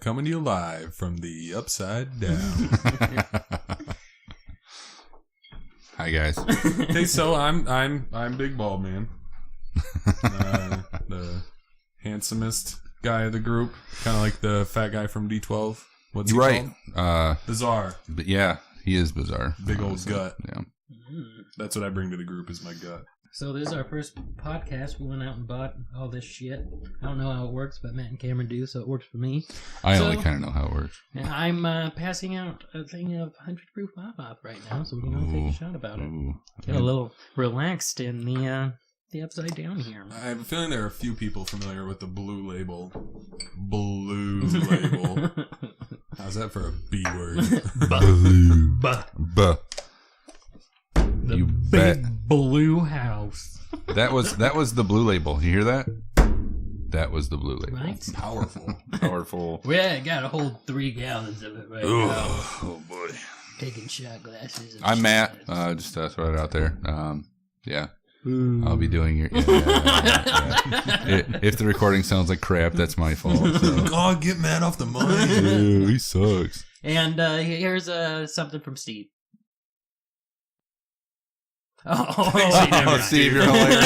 Coming to you live from the Upside Down. Hi guys. Okay, so I'm Big Bald Man, the handsomest guy of the group, kind of like the fat guy from D12. What's he called? Bizarre. But yeah, he is bizarre. Big old gut. Yeah, that's what I bring to the group is my gut. So this is our first podcast. We went out and bought all this shit. I don't know how it works, but Matt and Cameron do, so it works for me. I only kind of know how it works. And I'm passing out a thing of 100 proof Pop right now, so we're going to take a shot about it. Get a little relaxed in the Upside Down here. I have a feeling there are a few people familiar with the Blue Label. Blue Label. How's that for a B word? Blue. The You big bet. blue house. That was the Blue Label. You hear that? That was the Blue Label. Right? Powerful. Powerful. Yeah, got to hold 3 gallons of it right now. Oh boy. Taking shot glasses. I'm Matt. Just throw it out there. Yeah. I'll be doing your. Yeah. If the recording sounds like crap, that's my fault. So. God, get Matt off the mic. Ew, he sucks. And here's something from Steve. Oh, Steve, you're hilarious.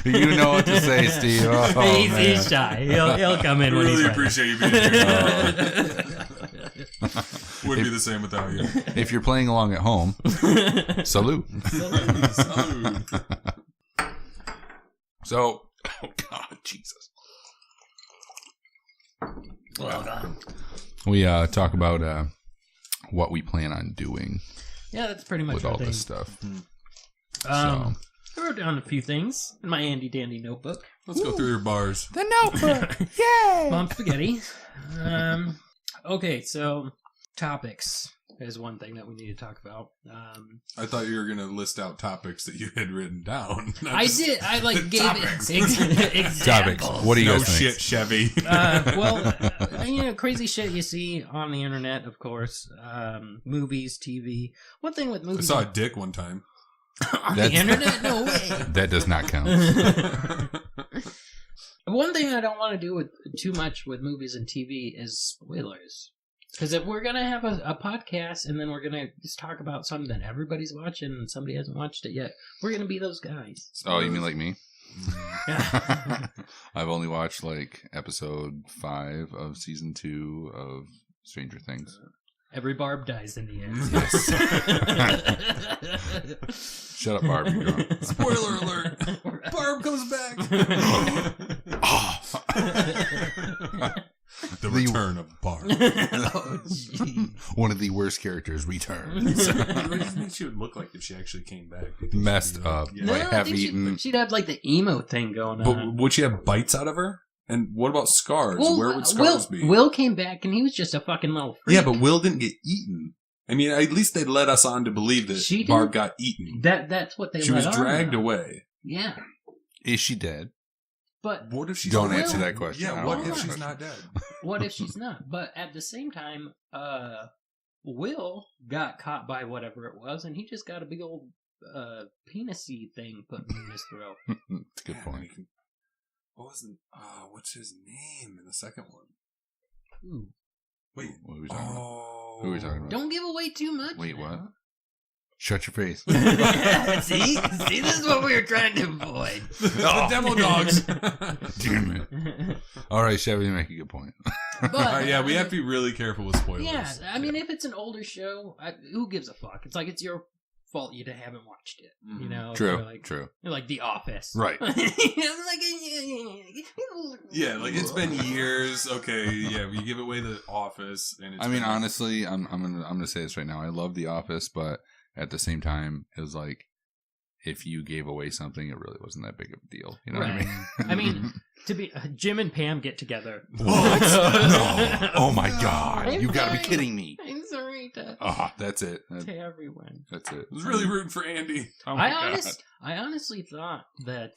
You know what to say, Steve. Oh, he's shy. He'll come in when he's Really ready. appreciate you being here. Wouldn't be the same without you. If you're playing along at home, salute. Salute. So, oh God, Jesus. Well done. We talk about what we plan on doing Yeah, that's pretty much with our all thing. this stuff. I wrote down a few things in my handy dandy notebook. Let's go through your bars. The notebook. Yay! Mom spaghetti. Okay, so topics is one thing that we need to talk about. I thought you were going to list out topics that you had written down. I did. I gave Topics. it examples. Topics. What do you No guys think? shit, Chevy. Crazy shit you see on the internet, of course. Movies, TV. One thing with I movies saw a dick one time. on the internet, no way. That does not count. One thing I don't want to do with too much with movies and TV is spoilers. Because if we're going to have a podcast and then we're going to just talk about something that everybody's watching and somebody hasn't watched it yet, we're going to be those guys. Oh, you mean like me? Yeah. I've only watched like episode 5 of season 2 of Stranger Things. Every Barb dies in the end. Shut up, Barb. You're drunk. Spoiler alert. Barb comes back. The return of Barb. Oh, gee. One of the worst characters returns. What do you think she would look like if she actually came back? Do you think Messed she'd be up. Yeah. No, Like, I have think eaten. she'd have like the emo thing going But on. would she have bites out of her? And what about scars? Where would scars be? Will came back and he was just a fucking little freak. Yeah, but Will didn't get eaten. I mean, at least they led us on to believe that She Barb didn't- got eaten. That's what they She was let on dragged now. away. Yeah. Is she dead? But What if she's Don't not answer dead? that question. Yeah, I what don't if know. she's not dead? what if she's not? But at the same time, Will got caught by whatever it was, and he just got a big old penis-y thing put in his throat. That's a good Yeah, point. what's his name in the second one? Ooh. Wait, What are we talking about? Who are we talking about? Don't give away too much. Wait, what? now. Shut your face. See, this is what we were trying to avoid. the demo dogs. Damn it. All right, Chevy, you make a good point. But Yeah, we have to be really careful with spoilers. Yeah, I mean, if it's an older show, who gives a fuck? It's like it's your fault you haven't watched it. You know, True, Or like, true. like The Office, Right. Yeah, like it's been years. Okay, yeah, we give away The Office, and it's I mean, been- honestly, I'm gonna say this right now. I love The Office, but at the same time, it was like if you gave away something, it really wasn't that big of a deal. You know what I Right. mean? I mean, to be Jim and Pam get together. What? No. Oh my God! I'm You got to be sorry. kidding me. I'm sorry. night That's it. to everyone. That's it. I was really rooting for Andy. Oh my I God. honestly thought that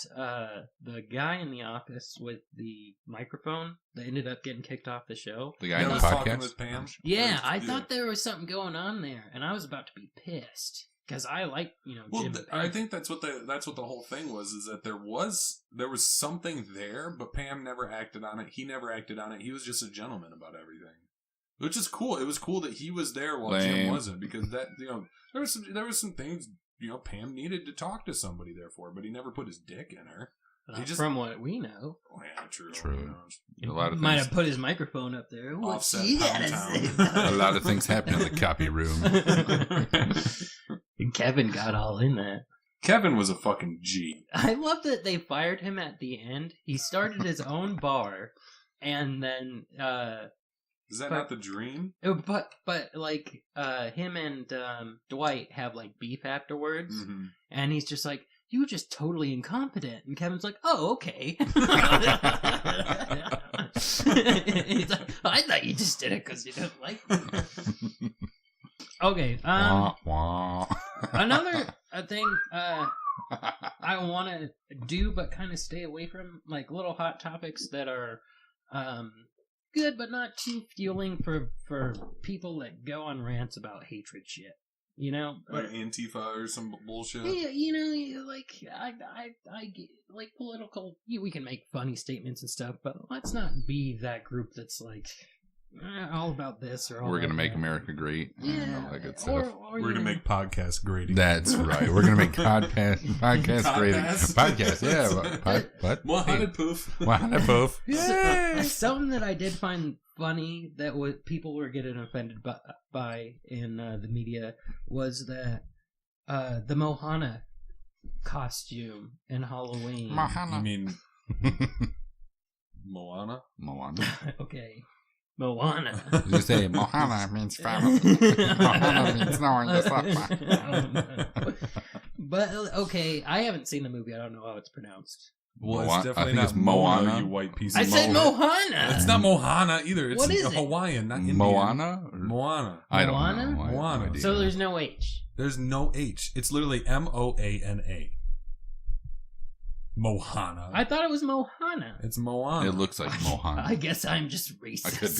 the guy in the office with the microphone that ended up getting kicked off the show. The guy That in the was talking podcast. with Pam. Yeah, I thought there was something going on there, and I was about to be pissed because I like Well, Jim. and I Pam. think that's what the whole thing was. Is that there was something there, but Pam never acted on it. He never acted on it. He was just a gentleman about everything, which is cool. It was cool that he was there while Jim Lame. wasn't, because that there was some things Pam needed to talk to somebody there for, but he never put his dick in her. He just From what we know, oh, yeah, true. A lot of might things. have put his microphone up there. What's Offset he Pound gotta say? Town. A lot of things happen in the copy room. And Kevin got all in that. Kevin was a fucking G. I love that they fired him at the end. He started his own bar, and then Is that not the dream? but like him and Dwight have like beef afterwards, Mm-hmm. and he's just like, "You were just totally incompetent," and Kevin's like, "Oh, okay." He's like, "I thought you just did it because you didn't like me." Okay. Wah, wah. Another thing I want to do, but kind of stay away from, like little hot topics that are good, but not too fueling for people that go on rants about hatred shit. Like Antifa or some bullshit. Yeah, like I like political. We can make funny statements and stuff, but let's not be that group that's like all about this or all. We're gonna about make that. America great. Yeah, All that good or stuff. We're gonna even- make podcasts great. That's right. We're gonna make podcast great. Podcast, yeah. What? Mohammed Poof. Mohammed Poof. Something that I did find funny that people were getting offended by in the media was that the Mohana costume in Halloween. You mean Moana? Moana. Okay, Moana. You say Mohana means family. Mohana means knowing the stuff. But okay, I haven't seen the movie. I don't know how it's pronounced. Well, Moana- it's I definitely think not it's Moana, Moana. you white piece I of said Moana. Mohana. It's not Mohana either. It's What is it? Hawaiian, not Indian. Moana? Or- Moana. I don't Moana? know. I have no Moana. idea. So there's no H. There's no H. It's literally Moana. Mohana. I thought it was Mohana. It's Moana. It looks like Mohana. I guess I'm just racist. I could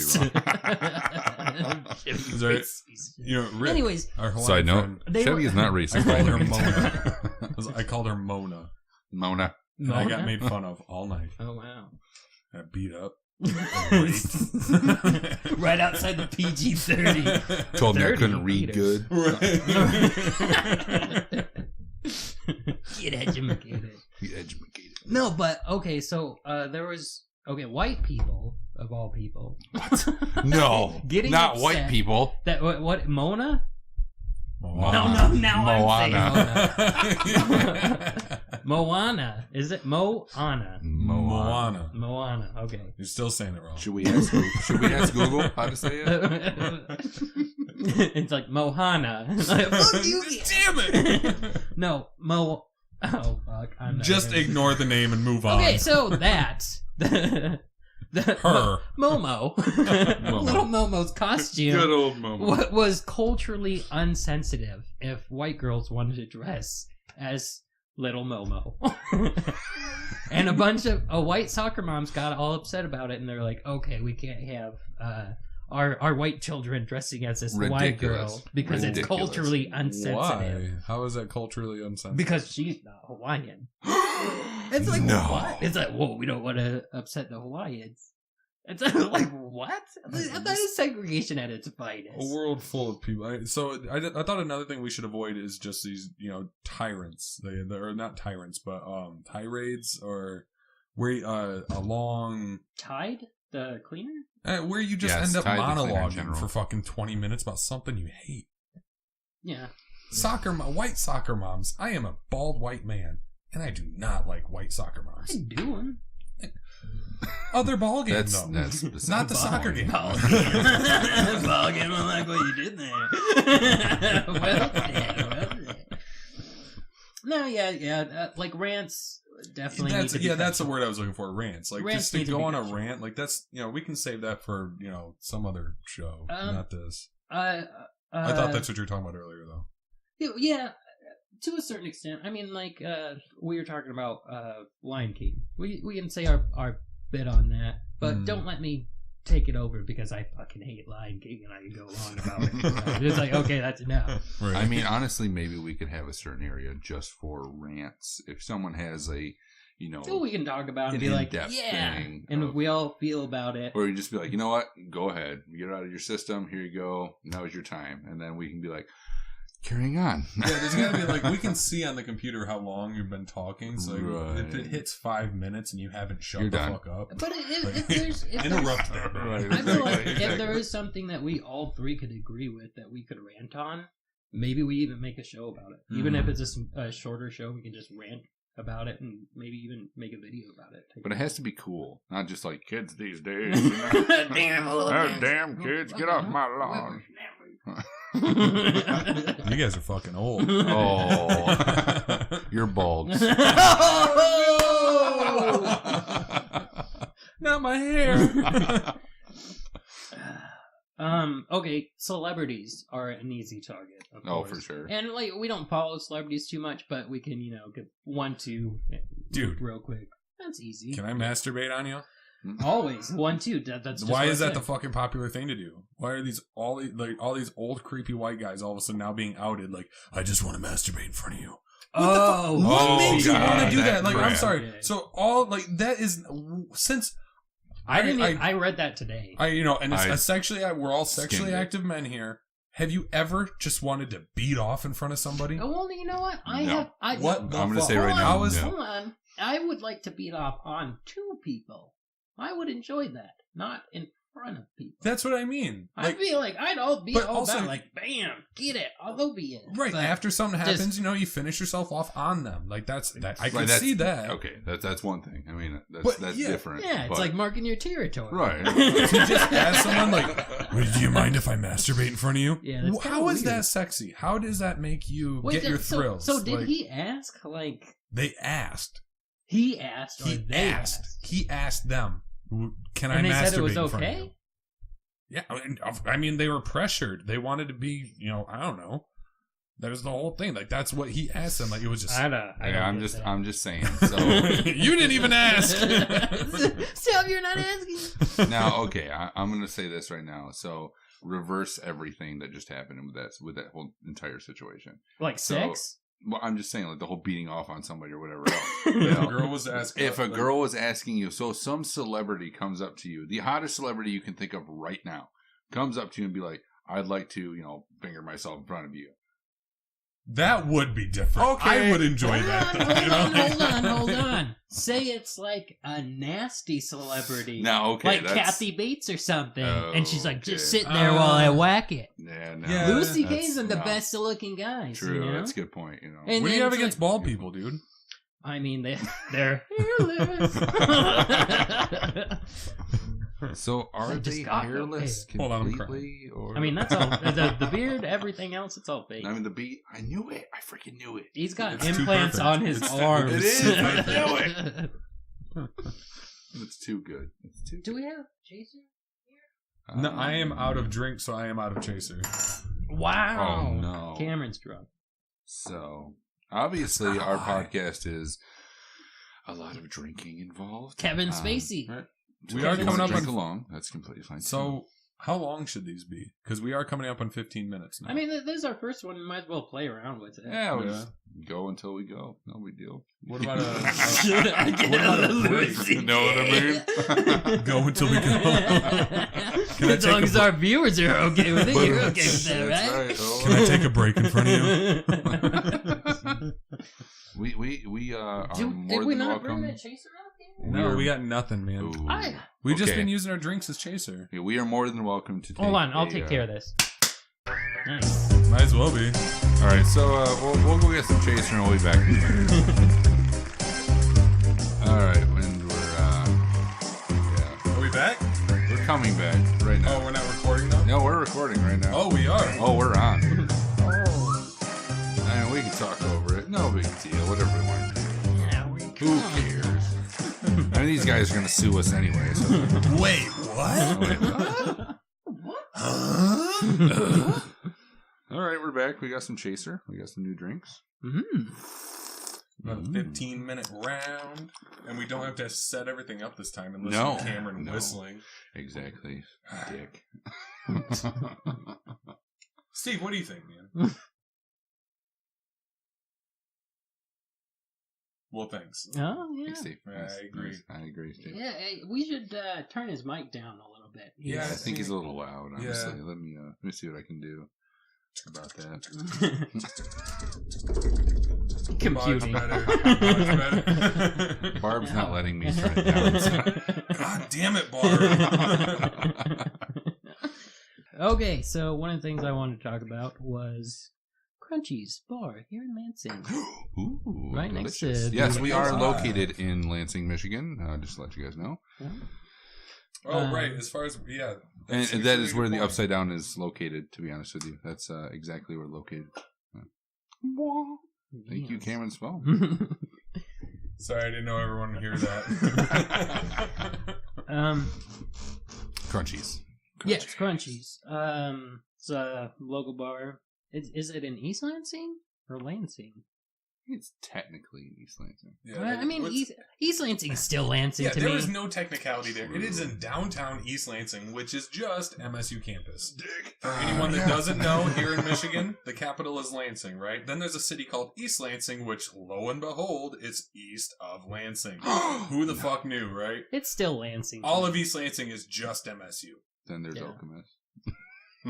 be Is there- Rick, Anyways, our Hawaiian Side note, friend, They Chevy were- is not I racist. called her Mona. I called her Mona. Mona. And I got Mona? made fun of all night. Oh wow. Got beat up. Right outside the PG-30. Told me I 30 couldn't read meters. good. Get educated. He educated. No, but okay, so there was white people of all people. No, Getting not upset. white people. That what Mona? Moana. No, now Moana. I'm saying Moana. Is it Moana? Moana. Moana. Okay. You're still saying it wrong. Should we ask Google how to say it? It's like Mohana. Like, fuck you. Damn it! No, Oh fuck. I'm not Just gonna- ignore the name and move on. Okay, so that Her. Momo, little Momo's costume old moment. was culturally unsensitive if white girls wanted to dress as little Momo. And a bunch of white soccer moms got all upset about it, and they're like, okay, we can't have our white children dressing as this white Ridiculous. girl because it's Ridiculous. culturally insensitive. Why? How is that culturally insensitive? Because she's not Hawaiian. It's like, No. what? It's like, whoa, we don't want to upset the Hawaiians. It's like, what? That is segregation at its finest. A world full of people. I thought another thing we should avoid is just these, tyrants. They're not tyrants, but tirades, or where a long Tide? The cleaner? where you just Yes, end up Tide the Cleaner in monologuing general. for fucking 20 minutes about something you hate. Yeah. White soccer moms. I am a bald white man, and I do not like white soccer moms. I do them. Other ball game That's though. specific. Not the soccer game. Ball game, I like what you did there. Well said. No, yeah. Like rants definitely need to be That's the word I was looking for. Rants. Like Rants just to need to go be on a cut rant. Like that's we can save that for some other show, not this. I thought that's what you were talking about earlier, though. Yeah, to a certain extent. I mean, like we were talking about Lion King. We can say our bit on that, but don't let me take it over because I fucking hate Lion King and I can go on about it. It's like, okay, that's enough. Right. I mean, honestly, maybe we could have a certain area just for rants. If someone has a, So we can talk about it and an be like, in-depth yeah, thing and of- we all feel about it. or you just be like, you know what? Go ahead. Get it out of your system. Here you go. Now is your time. And then we can be like, carrying on. Yeah, there's gotta be like, we can see on the computer how long you've been talking. So Right. if it hits 5 minutes and you haven't shut You're the done. fuck up, But if there's interrupt that. Man. Right. I feel like Exactly. if there is something that we all three could agree with that we could rant on, maybe we even make a show about it. Even if it's a shorter show, we can just rant about it and maybe even make a video about it. But it has to be cool, not just like kids these days. You know? Damn kids, get off my lawn. You guys are fucking old. Oh, you're bald. Not my hair. Okay, celebrities are an easy target. Of Oh, course. for sure. And like we don't follow celebrities too much, but we can, give 1-2, Dude. real quick. That's easy. Can I masturbate on you? Always 1-2. That's just Why what is I that the said. fucking popular thing to do? Why are all these old creepy white guys all of a sudden now being outed? Like, I just want to masturbate in front of you. Oh, What Oh, makes you God, want to do that that? Like, I'm crap. sorry. Yeah. So all like that is since I read that today. we're all sexually skimmed it. active men here. Have you ever just wanted to beat off in front of somebody? Oh, well, you know what? No. What the I'm gonna fuck? say right Hold now, on, no. hold on. I would like to beat off on 2 people. I would enjoy that, not in front of people. That's what I mean. I'd be like, I'd all be but all also- about like, bam, get it, I'll go be it. Right But after something just- happens, you finish yourself off on them. Like that's that. I can Right, that's- see that. Okay, that's one thing. I mean, But, that's yeah. different. yeah, it's but- like marking your territory. Right. To just ask someone like, "Do you mind if I masturbate in front of you?" Yeah, that's kinda How is weird. that sexy? How does that make you get your thrills? So did Like, he ask? Like They asked. he asked, or He they asked. He asked them, "Can I and they masturbate said it was in front of you?" okay. Yeah, I mean, they were pressured. They wanted to be, I don't know. That was the whole thing. Like that's what he asked them. Like it was just. I don't Yeah, I'm get just that. I'm just saying. So You didn't even ask. Stop! You're not asking. now, okay, I'm gonna say this right now. So reverse everything that just happened with that whole entire situation. Like So- sex? Well, I'm just saying, like the whole beating off on somebody or whatever else. If a girl was asking. If a girl was asking you, so some celebrity comes up to you, the hottest celebrity you can think of right now, comes up to you and be like, "I'd like to, finger myself in front of you." that would be different. Okay. I would enjoy Hold that. on, though, you know? hold on. Say it's like a nasty celebrity. Now, okay, like that's, Kathy Bates or something. And she's like, Okay. just sitting there while I whack it. Yeah, no, Yeah, Lucy that's- Gay's are the no. best looking guys. True, You know? that's a good point. And What do you then have it's against like- bald people, dude? I mean, they're hairless. So are I just they got hairless Hold on, I'm crying. completely? Or I mean, that's all. The beard, everything else, it's all fake. I mean, the beat. I knew it. I freaking knew it. He's got It's too implants perfect. on his It's- arms. it is. I knew It's too good. It's too. Do we have Jason? No, I am out of drink, so I am out of chaser. Wow. Oh no. Cameron's drunk. So obviously, our Hi. podcast is a lot of drinking involved. Kevin Spacey. right. So We if are you coming wanna up drink on- along. That's completely fine. So, how long should these be? Because we are coming up on 15 minutes now. I mean, this is our first one. We might as well play around with it. yeah, we'll Yeah. just go until we go. No big deal. what about Should I get What about a a break? Lucy You know what I mean? go until we go? Can I As take long a as our viewers are okay with it, you're okay with that, That's right? right. Oh. Can I take a break in front of you? We are Did more we than not bring welcome. that chaser out here? No, We're- we got nothing, man. Ooh. We've just Okay. been using our drinks as chaser. Yeah, we are more than welcome to take. Hold on, I'll a, take care of this. Nice. Might as well be. All right, so we'll go get some chaser and we'll be back. All right, and Are we back? we're coming back right now. Oh, we're not recording now? No, we're recording right now. Oh, we are. Oh, we're on. Oh, I mean, we can talk over it. No big deal. Whatever we want to do. yeah, we Who cares? I mean, these guys are gonna sue us anyway. So. Wait, what? Wait, What? Huh? All right, we're back. We got some chaser. We got some new drinks. About a 15-minute round, and we don't have to set everything up this time and listen No. to Cameron No. whistling. Exactly. Dick. Steve, what do you think, man? Well, thanks. Oh, yeah. Thanks, Steve. Yeah, I agree. I agree, Steve. Yeah, hey, we should turn his mic down a little bit. Yeah, I think he's a little loud, Yeah. honestly. Let me see what I can do about that. Computing. Much better. Barb's not letting me turn it down. So. God damn it, Barb. Okay, so one of the things I wanted to talk about was Crunchy's bar here in Lansing. Ooh, Right next to delicious. the- Yes, we are Outside. located in Lansing, Michigan. Just to let you guys know. Oh, right. As far as, yeah. And that's that a is good where the point. Upside Down is located, to be honest with you. That's exactly where we're located. Thank you, Cameron Spell. Sorry, I didn't know everyone would hear that. Crunchies. Yeah, it's Crunchies. It's a local bar. Is it in East Lansing or Lansing? It's technically in East Lansing. Yeah, I mean, what's- East Lansing is still Lansing yeah, to there me. is no technicality there. It is in downtown East Lansing, which is just MSU campus. For anyone that doesn't know, here in Michigan, the capital is Lansing, right? Then there's a city called East Lansing, which, lo and behold, is east of Lansing. Who the fuck knew, right? It's still Lansing. to All me. of East Lansing is just MSU. Then there's Yeah. Okemos.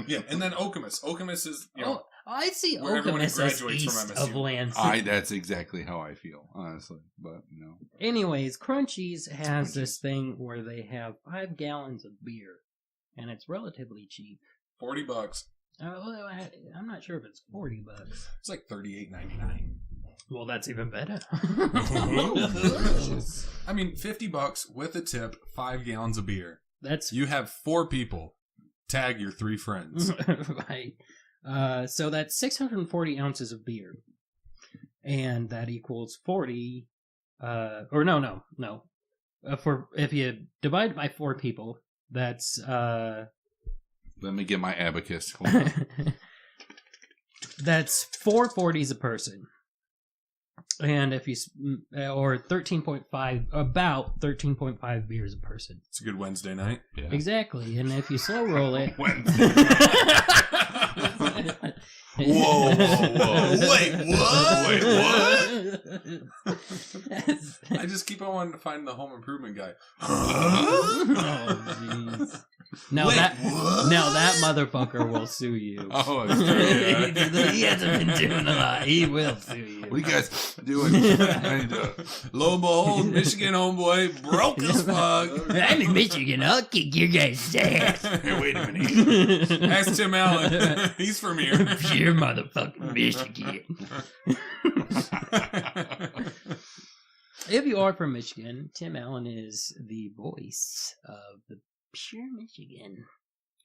Yeah, and then Okemos. Okemos is, you know, Oh, I see where everyone Okemos as graduates from east MSU. of Lansing. That's exactly how I feel, honestly. But no. Anyways, Crunchies has this thing where they have 5 gallons of beer, and it's relatively cheap. $40. Well, I'm not sure if it's $40. It's like $38.99. Well, that's even better. I mean, $50 with a tip, 5 gallons of beer. That's You have 4 people. Tag your 3 friends. right. So that's 640 ounces of beer, and that equals 40. Or no. For if you divide by 4 people, that's Let me get my abacus. Hold on. that's 440s a person. And if you or 13.5, about 13.5 beers a person. It's a good Wednesday night. Yeah. Exactly. And if you slow roll it, Whoa. Wait, what? I just keep on wanting to find the Home Improvement guy. Oh, jeez. Now Wait, that what? now that motherfucker will sue you. Oh, that's true. He hasn't been doing a lot. He will sue you. What are you guys doing? And, Lo and behold, Michigan homeboy broke as fuck. I'm in Michigan. I'll kick your guys' ass. hey, wait a minute. Ask Tim Allen. He's from here. Pure motherfucking Michigan. If you are from Michigan, Tim Allen is the voice of the Pure Michigan.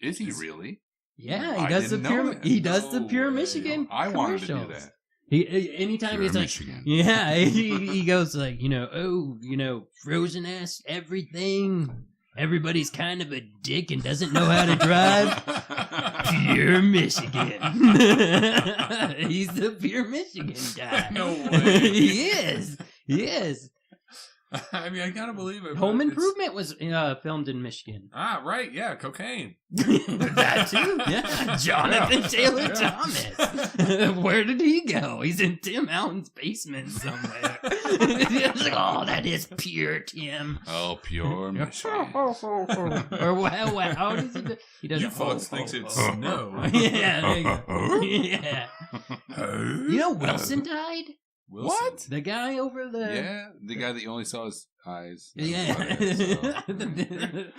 Is he really? Yeah, I he does the didn't know pure. that. He does the No Pure way. Michigan. I wanted to do commercials. that. He anytime Pure he's like, Michigan. yeah, he goes like, frozen ass everything. Everybody's kind of a dick and doesn't know how to drive. Pure Michigan. He's the Pure Michigan guy. No way. He is. He is. I mean, I gotta believe it. but Home it's- Improvement was filmed in Michigan. Ah, right. Yeah, cocaine. That too. Yeah, Jonathan Taylor Yeah. Thomas. Where did he go? He's in Tim Allen's basement somewhere. It's like, oh, that is pure Tim. Oh, pure Michigan. Or what? How does he do? He does. You folks thinks it's snow. Yeah, there you go. Yeah. You know, Wilson died. Wilson. What? The guy over the. Yeah, the guy that you only saw his eyes. Yeah.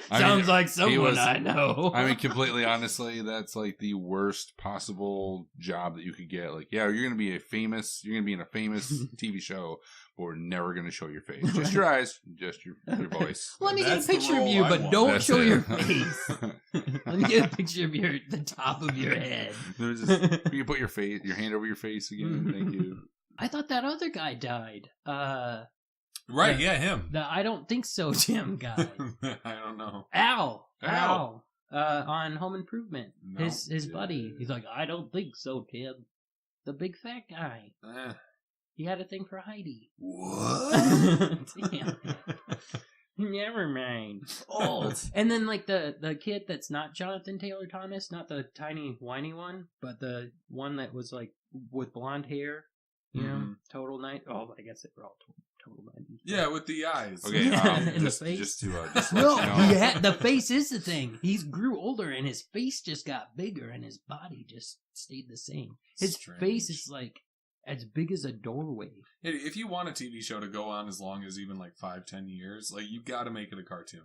I Sounds mean, like he someone was- I know. I mean, completely honestly, that's like the worst possible job that you could get. Like, yeah, you're gonna be in a famous TV show, but we're never gonna show your face. Just your eyes, just your voice. Let me That's get a the picture of role you, I but want. don't That's show it. your face. Let me get a picture of the top of your head. There's just, you can put your hand over your face again. Thank you. I thought that other guy died. Right, yeah, him. The I don't think so, Tim guy. I don't know. Al. Al. on Home Improvement. No. His buddy. He's like, I don't think so, Tim. The big fat guy. He had a thing for Heidi. What? Damn. Never mind. Oh, and then like the kid that's not Jonathan Taylor Thomas, not the tiny whiny one, but the one that was like with blonde hair. You know, total night. Oh, I guess they were all total 90s. Yeah, with the eyes. Okay, In the just face? to let No, you know. yeah, the face is the thing. He grew older and his face just got bigger and his body just stayed the same. His Strange. face is like as big as a doorway. Hey, if you want a TV show to go on as long as even like 5-10 years, like you got to make it a cartoon.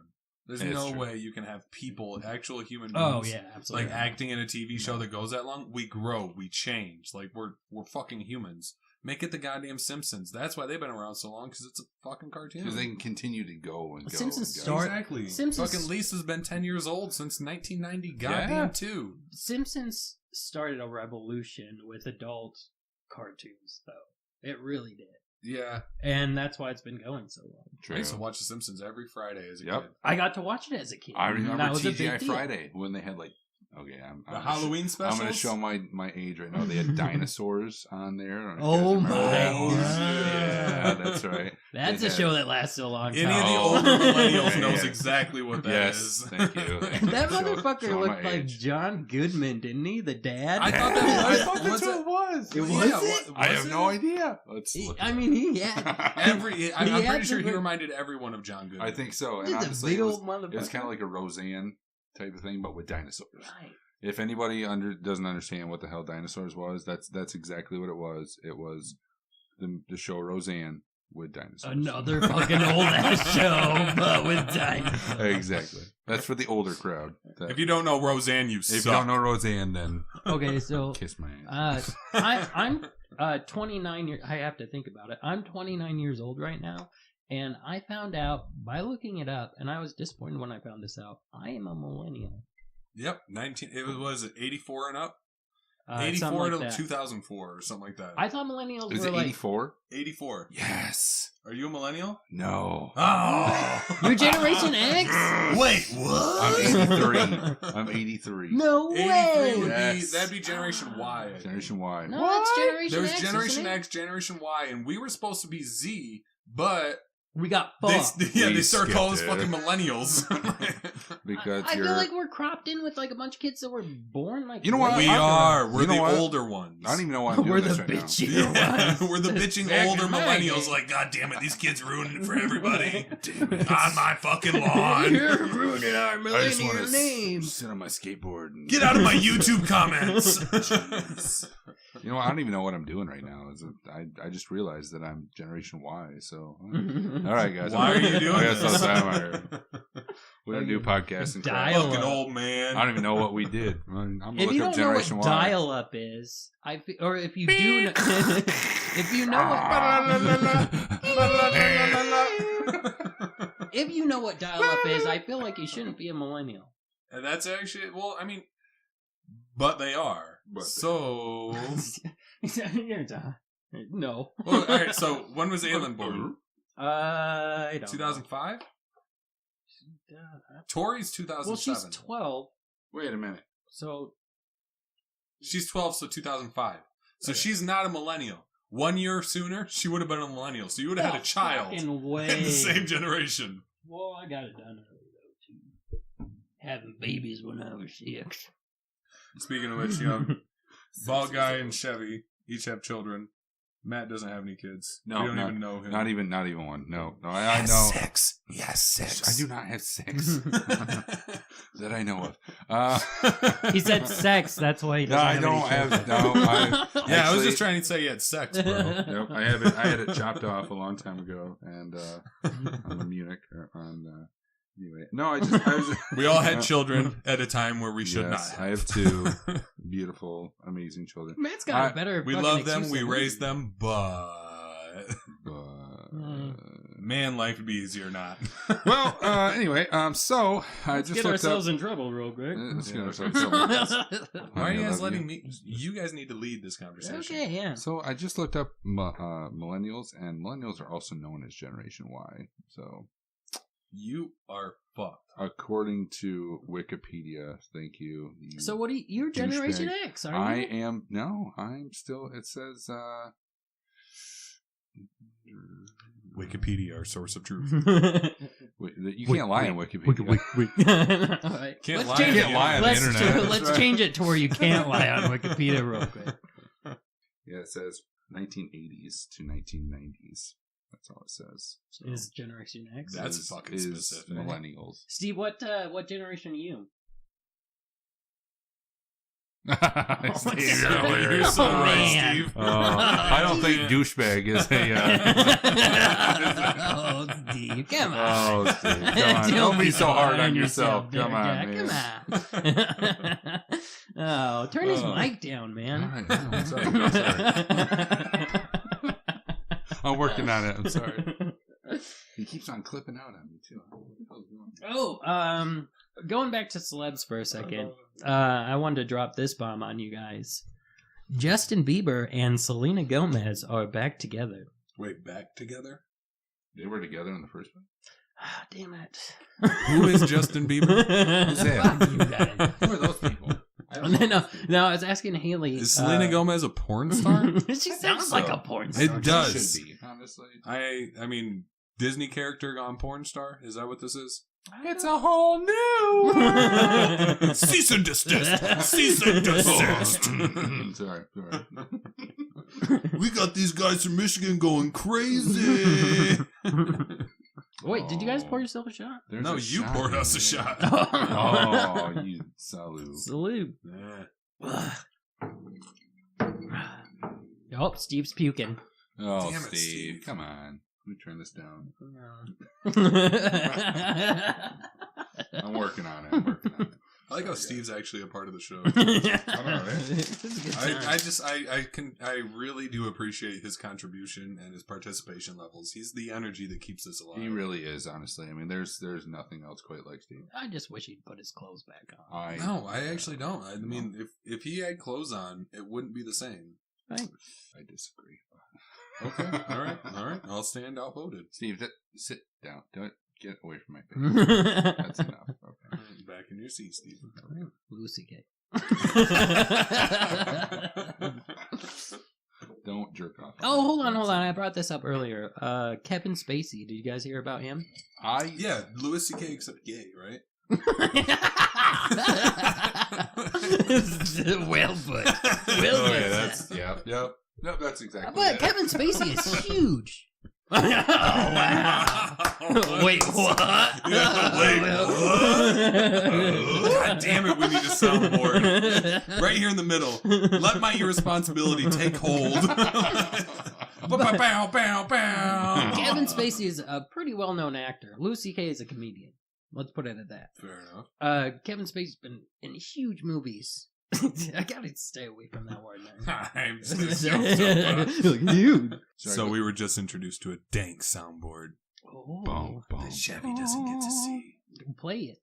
There's It's no true. way you can have people, actual human beings, Oh yeah, absolutely. like acting in a TV show that goes that long. We grow, we change. Like we're fucking humans. Make it the goddamn Simpsons. That's why they've been around so long, because it's a fucking cartoon. Because they can continue to go and go. Simpsons and go. start- Exactly. Simpsons- Fucking Lisa's been 10 years old since 1990. Goddamn, Yeah. too. Simpsons started a revolution with adult cartoons, though. It really did. Yeah. And that's why it's been going so long. I True. used to watch The Simpsons every Friday as a Yep. kid. I got to watch it as a kid. I remember That was a big TGI deal. Friday when they had like. Okay, I'm The Halloween specials? I'm going to show my age right now. They had dinosaurs on there. I don't know if Oh you guys remember my that. God. Yeah, that's right. That's They a had- show that lasted a long time. Any of the Oh. older millennials Yeah. knows exactly what that Yes, is. thank you. That Show- motherfucker show looked my like age. John Goodman, didn't he? The dad? I thought that I thought was that's what it was. It was Yeah, it? I was have it? no idea. Let's He- look. I mean, he had... I'm He pretty had sure he the- reminded everyone of John Goodman. I think so. And He's a honestly, big it was, old motherfucker. it was kind of like a Roseanne type of thing, but with dinosaurs. Right. If anybody doesn't understand what the hell dinosaurs was, that's exactly what it was. It was the show Roseanne with dinosaurs. Another fucking old-ass show, but with dinosaurs. Exactly. That's for the older crowd. If you don't know Roseanne, you if suck. you don't know Roseanne, then Okay, so... kiss my ass. I'm 29 years... I have to think about it. I'm 29 years old right now, and I found out by looking it up, and I was disappointed when I found this out, I am a millennial. Yep, 19. It was it 84 and up. Something 84 like to that. 2004 or something like that. I thought millennials Is were it like... 84? 84. Yes. Are you a millennial? No. Oh, You're Generation X? Wait, what? I'm 83. I'm 83. No 83 way! would Yes. be that'd be Generation Y. I think. Generation Y. No, that's Generation There was X, Generation isn't it? X, Generation Y, and we were supposed to be Z, but We got they, fucked. they We started calling us skipped fucking it. millennials. Because I you're. feel like we're cropped in with like a bunch of kids that were born like You know what? we way I'm are. We're You know the what? older ones. I don't even know why I'm doing We're this the right now. bitchy Yeah, ones. we're the bitching Back older in my millennials. day. Like, God damn it, these kids ruining it for everybody. On my fucking lawn. You're ruining our I just want millennial to name. sit on my skateboard and Get out of my YouTube comments. Jeez. You know what? I don't even know what I'm doing right now. I just realized that I'm Generation Y. So, all right, guys. Why are you doing I guess this? I'll time. We don't do podcasting. crap. Dial Fucking up. old man. I don't even know what we did. I'm gonna If look you up don't know what Generation Y. dial-up is, or if you do, if you know what, if you know what dial-up is, I feel like you shouldn't be a millennial. And that's actually, well, I mean, but they are. But they So, No. well, all right. So, when was Aylin born? I don't know. 2005. Tori's Well, 2007. she's 12, Wait a minute. so She's 12, so 2005. So Okay. she's not a millennial. 1 year sooner, she would have been a millennial. So you would have had a child in fucking way. the same generation. Well, I got it done early though too. Having babies when I was 6. Speaking of which, Bald Guy and Chevy each have children. Matt doesn't have any kids. No, we don't not- even know him. Not even one. No. I know. Sex. Yes, sex. I do not have sex that I know of. He said sex. That's why he No, doesn't I have don't any have. children. No, I Yeah, I was actually- just trying to say you had sex, bro. Yep, I have it. I had it chopped off a long time ago, and on the Munich. Anyway, no, I was. We all had children at a time where we should Yes, not. I have two beautiful, amazing children. Matt's got a better. We fucking love them, excuse we than raised them, but But, man, life would be easier not. well, anyway, so I Let's just get looked ourselves up. in trouble real quick. Let's get Yeah. ourselves in trouble. Why are you I guys love letting me? You guys need to lead this conversation. Okay, yeah. So I just looked up millennials, and millennials are also known as Generation Y. So You are fucked. According to Wikipedia, thank you. So what do you're Generation X, aren't you? I'm still, it says, Wikipedia, our source of truth. you can't lie on Wikipedia. Can't Let's lie. change Can't it. lie on the Let's internet. let's change it to where you can't lie on Wikipedia real quick. Yeah, it says 1980s to 1990s. That's all it says. So Is Generation X? That's fucking is specific. millennials. Steve, what generation are you? Steve, Oh, you're hilarious. so right, man. Steve. I don't think douchebag is a. Oh, Steve, come on. Oh, Steve, come on. Don't be so hard on yourself. there, Come on, Jack. man. Come on. Oh, turn his mic down, man. All right, no, I'm sorry. I'm working on it. I'm sorry. He keeps on clipping out on me too. Oh, going back to celebs for a second, I wanted to drop this bomb on you guys. Justin Bieber and Selena Gomez are back together. Wait, back together? They were together in the first one. Ah, damn it. Who is Justin Bieber? Who's that? Fuck you guys. Who are those people? I don't know. No, I was asking Haley. Is Selena Gomez a porn star? She sounds like a porn It star. does. Should be, honestly. I mean, Disney character gone porn star? Is that what this is? It's a whole new Cease and desist! Cease and desist! Sorry. We got these guys from Michigan going crazy! Wait, did you guys pour yourself a shot? There's No, a you shot poured in us a there. shot. Oh, you salute. Salute. Yeah. Oh, Steve's puking. Oh, Damn it, Steve, Steve. come on. Let me turn this down. I'm working on it. I like how Steve's actually a part of the show. I I really do appreciate his contribution and his participation levels. He's the energy that keeps us alive. He really is, honestly. I mean, there's nothing else quite like Steve. I just wish he'd put his clothes back on. No, I actually don't. I mean, if he had clothes on, it wouldn't be the same. Right. I disagree. Okay, all right. I'll stand outvoted. Steve, sit down. Don't get away from my face. That's enough. Okay. Back in your seat, Steve. Lucy Gay. Don't jerk off. Oh, hold on. I brought this up earlier. Kevin Spacey. Did you guys hear about him? Yeah, Louis C.K. except gay, right? Well put. Oh, yeah, that's yep. Nope, that's exactly. But it. Kevin Spacey is huge. Oh, wow. Wait, what? Wait, God damn it, we need a soundboard. Right here in the middle. Let my irresponsibility take hold. Bow, bow, bow. Kevin Spacey is a pretty well-known actor. Louis C.K. is a comedian. Let's put it at that. Fair enough. Kevin Spacey's been in huge movies. I gotta stay away from that word. I'm so Huge. So we were just introduced to a dank soundboard Oh, Boom, boom. that Chevy doesn't get to see. play it.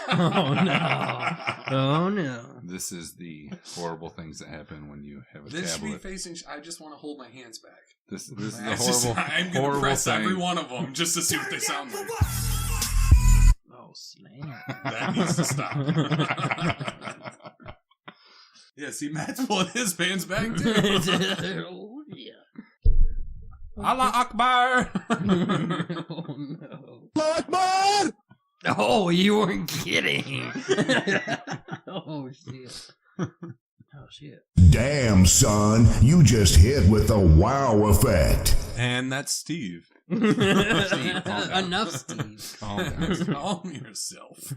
Oh no! Oh no! This is the horrible things that happen when you have a This should be tablet. facing. I just want to hold my hands back. This is the It's just- horrible. I'm gonna horrible press thing. every one of them just to see what they sound like. Oh snap! That needs to stop. Yeah, see, Matt's pulling his pants back too. Oh yeah! Allah Akbar. Oh no! Akbar! Oh, you weren't kidding! Oh shit! Oh shit! Damn, son, you just hit with the wow effect. And that's Steve. Steve, calm down. Enough, Steve. Calm down. Calm yourself.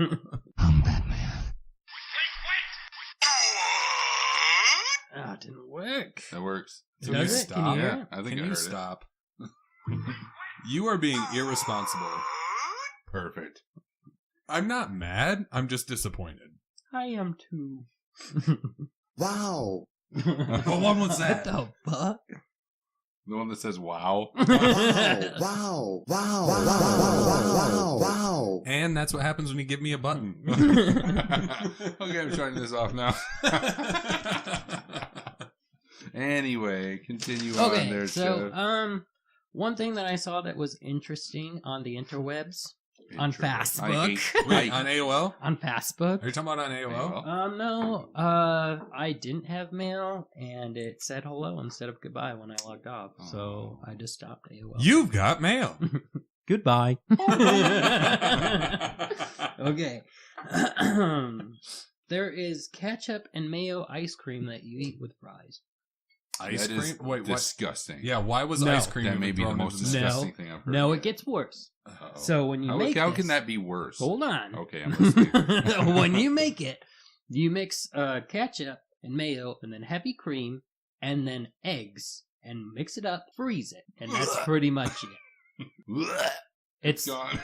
I'm Batman. Oh, it didn't work. That works. Can Does you it? stop? Can you hear Yeah, it? I think Can I you heard stop? You are being irresponsible. it. Perfect. I'm not mad. I'm just disappointed. I am too. Wow. What one was that? What the fuck? The one that says "Wow." Wow. Wow. Wow. Wow. Wow. Wow. And that's what happens when you give me a button. Okay, I'm shutting this off now. Anyway, continue on Okay, there, so Jeff. One thing that I saw that was interesting on the interwebs, on Interesting. Facebook. Wait, on AOL? on Facebook. Are you talking about on AOL? No. I didn't have mail, and it said hello instead of goodbye when I logged off. So I just stopped AOL. You've got mail. Goodbye. Okay. There is ketchup and mayo ice cream that you eat with fries. Ice That is cream? Wait, what? disgusting. Yeah, why was No. ice cream That even may be the thrown most into the mix? disgusting thing I've heard. No, yet. it gets worse. Uh-oh. So when you make how this, can that be worse? Hold on. Okay, I'm listening. When you make it, you mix ketchup and mayo and then heavy cream and then eggs and mix it up, freeze it, and that's pretty much it. It's gone.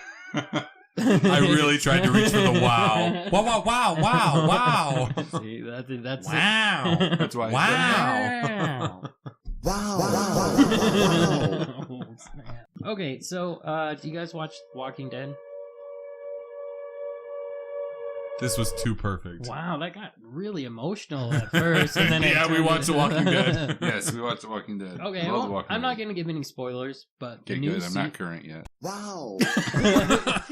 I really tried to reach for the wow. Wow, wow, wow, wow, wow. See, that's Wow. That's why. Wow. Wow. Oh, snap. Okay, so do you guys watch Walking Dead? This was too perfect. Wow, that got really emotional at first, and then Yeah, we watched The Walking Dead. Yes, we watched The Walking Dead. Okay, Love The well, Walking I'm not Dead. going to give any spoilers, but Okay, the new good. I'm not current yet. Wow.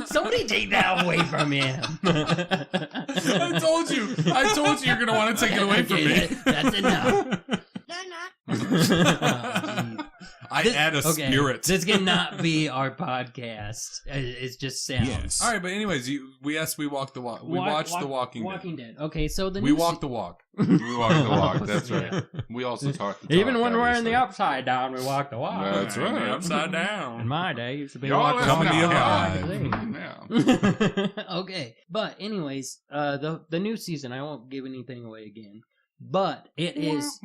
Somebody take that away from him. I told you you're going to want to take it away from me. Okay, that's enough. I add a spirit. This cannot be our podcast. It's just sounds. Yes. All right, but anyways, we watched The Walking Dead. Okay, so the We new walked the walk. We walked the walk. That's Yeah. right. We also talked the talk. Even when we're in the obviously. upside down, we walk the walk. That's right. The upside In down. my day, it used to be Y'all walk the coming walk. to you alive. Yeah. Okay, but anyways, the new season, I won't give anything away again, but it is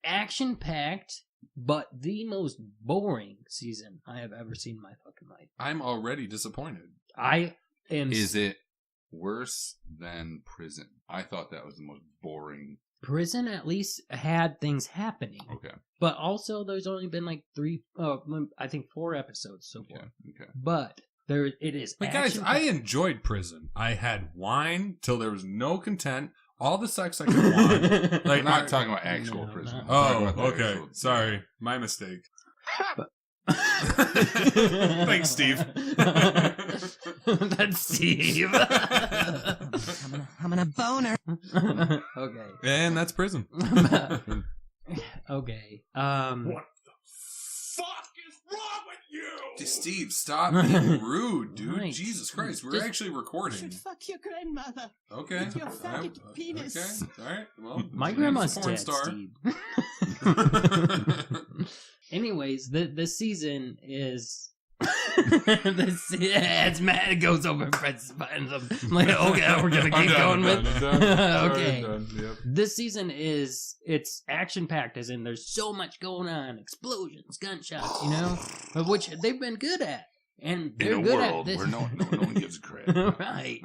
action packed, but the most boring season I have ever seen in my fucking life. I'm already disappointed. I am. Is it worse than Prison? I thought that was the most boring. Prison at least had things happening, Okay. but also there's only been like I think 4 episodes so far. Okay. But there, it is. But guys, action- I enjoyed Prison. I had wine till there was no content. All the sex I could want. We're Like, not talking about actual No, prison. not- We're talking Oh, about the okay. actual- Sorry, my mistake. Thanks, Steve. That's Steve. I'm in a boner. Okay. And that's Prison. Okay. Fuck is wrong with you? Steve, stop being rude, dude. Right. Jesus Christ, we're Just- actually You recording. should fuck your grandmother. Okay. With your faggot penis. Okay. All right. Well, My she's grandma's a porn dead, star. Steve. Anyways, the season is. As Matt goes over and presses buttons, I'm like, okay, we're gonna keep going with. Okay. This season it's action packed, as in there's so much going on, explosions, gunshots, of which they've been good at, and they're In a good at world this. where no one gives a crap. Right.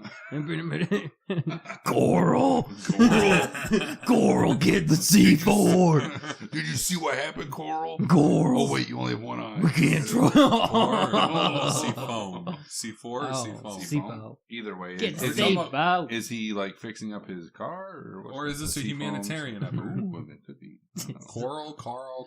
Coral, Coral, get the C4. Did you see what happened, Coral? Coral. Oh wait, you only have one eye. We can't try. Seafoam. C4 or Oh, Seafoam? Seafoam. Either way, Get is, the is, safe. safe out. is he like fixing up his car, or, what's Or is this the a Seafoams? humanitarian effort? Ooh, it could be. I don't know. Carl.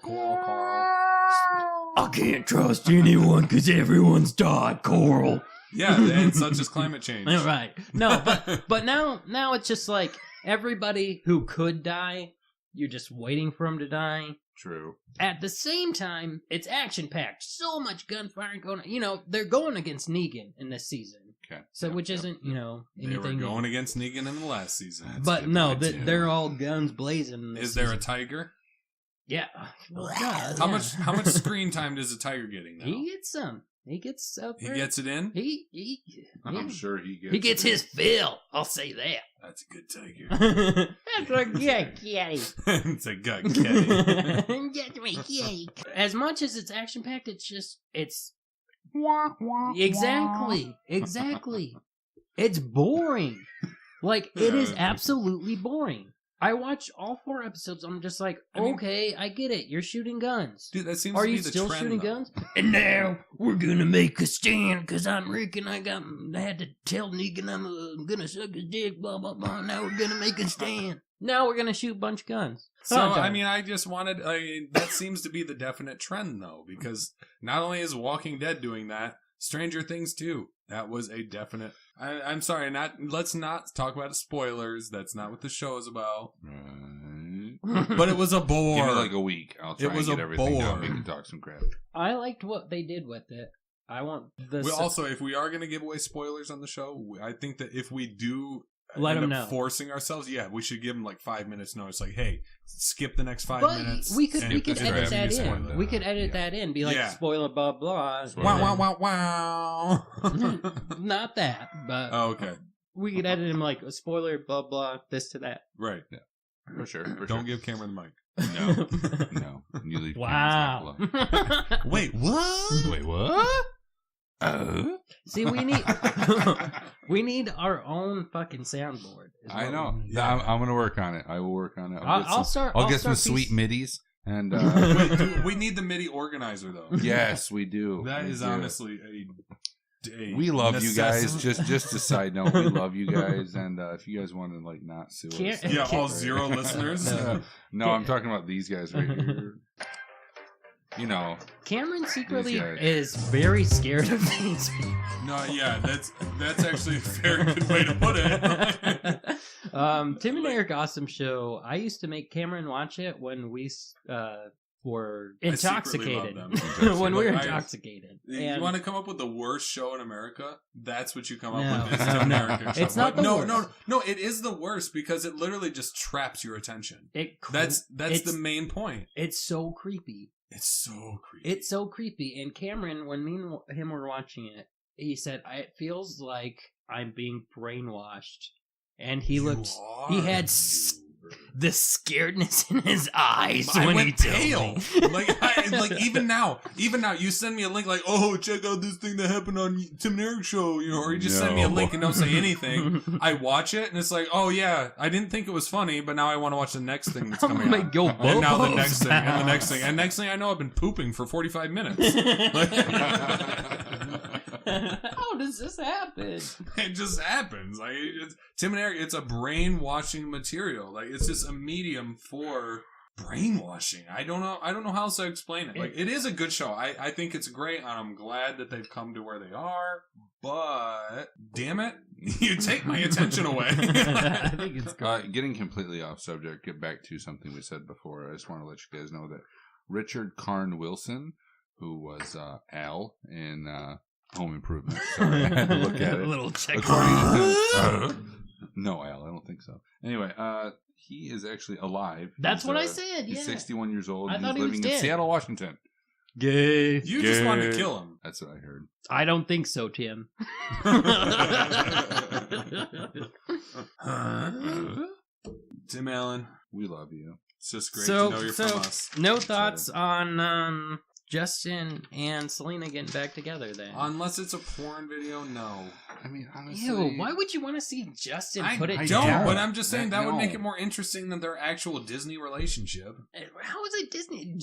I can't trust anyone because everyone's died, Coral. Yeah, and such as climate change. Right. No, but now it's just like everybody who could die, you're just waiting for them to die. True. At the same time, it's action packed. So much gunfire going on. They're going against Negan in this season. Okay. So Yep, which yep, isn't, yep. They were anything. going against Negan in the last season. But good no, point, too. they're all guns blazing. in this Is there a season. tiger? Yeah. Well, yeah, How yeah. much screen time does a tiger getting now? He gets some. He gets up He there. gets it in? I'm sure he gets. He gets his fill. I'll say that. That's a good tiger. That's a good kitty. It's a gut kitty. Get me kitty. As much as it's action packed, it's exactly. It's boring. Like it is absolutely boring. I watched all 4 episodes. I'm just like, I mean- okay, I get it. You're shooting guns. Dude, that seems Are to be you the still trend, shooting though. guns? And now we're gonna make a stand because I'm Rick and I had to tell Negan I'm gonna suck his dick. Blah blah blah. Now we're gonna make a stand. Now we're gonna shoot a bunch of guns. So, Oh, I mean, I just wanted... that seems to be the definite trend, though, because not only is Walking Dead doing that, Stranger Things, too. That was a definite... I'm sorry, let's not talk about spoilers. That's not what the show is about. Right. But it was a bore. Give me like a week. I'll try It was and get a everything bore. down. We can talk some crap. I liked what they did with it. I want the Also, if we are going to give away spoilers on the show, I think that if we do Let end them up know. forcing ourselves, we should give them like 5 minutes notice. Like, hey, skip the next 5 But minutes. we could and edit skip the that spoiler. in. We could edit Yeah. that in. Be like Yeah. spoiler blah blah. Wow, wow, wow, wow. Not that, but Oh, okay. we could edit him like a spoiler blah blah this to that. Right. For sure. Don't give Cameron the mic. No. No. You leave Wow. Cameron's not alone. Wait, what? Wait, what? See, we need our own fucking soundboard. is I what know. we need. I'm going to work on it. I will work on it. I'll start. I'll get some start sweet middies. And Wait, dude, we need the MIDI organizer, though. yes, we do. That We is do. honestly a We love you guys. necessity. Just a side note, we love you guys. And if you guys want to like not sue us, Can't- Yeah, all Can't- 0 listeners. no, I'm talking about these guys right here. You know, Cameron secretly These guys. is very scared of these people. No, yeah, that's actually a very good way to put it. Tim and Eric Awesome Show. I used to make Cameron watch it when we were I secretly intoxicated. love them. When we were Like, intoxicated. You And want to come up with the worst show in America? That's what you come up No. with. Is Tim and Eric show. It's not But the no, worst. no, it is the worst because it literally just traps your attention. That's it's- the main point. It's so creepy. It's so creepy. It's so creepy. And Cameron, when me and him were watching it, he said, "It feels like I'm being brainwashed." And he looked. He had the scaredness in his eyes I when went he told pale. me. like even now, you send me a link like, oh, check out this thing that happened on Tim and Eric show, or you just send me a No. link and don't say anything. I watch it and it's like, oh yeah, I didn't think it was funny, but now I want to watch the next thing that's I'm coming gonna out. go And now the Bobo's next thing, and the house. next thing, and next thing I know, I've been pooping for 45 minutes. How does this happen? It just happens. Like Tim and Eric, it's a brainwashing material. Like it's just a medium for brainwashing. I don't know how else to explain it. Like it is a good show. I think it's great, and I'm glad that they've come to where they are. But damn it, you take my attention away. I think it's good. getting completely off subject, get back to something we said before. I just want to let you guys know that Richard Karn Wilson, who was Al in Home Improvement, sorry, I had to look at A it. little check. No, Al, I don't think so. Anyway, he is actually alive. That's He's, what I said. He's Yeah. 61 years old. I and thought he's he was living in dead. Seattle, Washington. Gay. You just wanted to kill him. That's what I heard. I don't think so, Tim. Tim Allen, We love you. it's just great to know you're so from us. no thoughts on Justin and Selena getting back together then? Unless it's a porn video, no. I mean, honestly, Ew, why would you want to see Justin I put it don't, down? but I'm just saying that would No. make it more interesting than their actual Disney relationship. How is it Disney?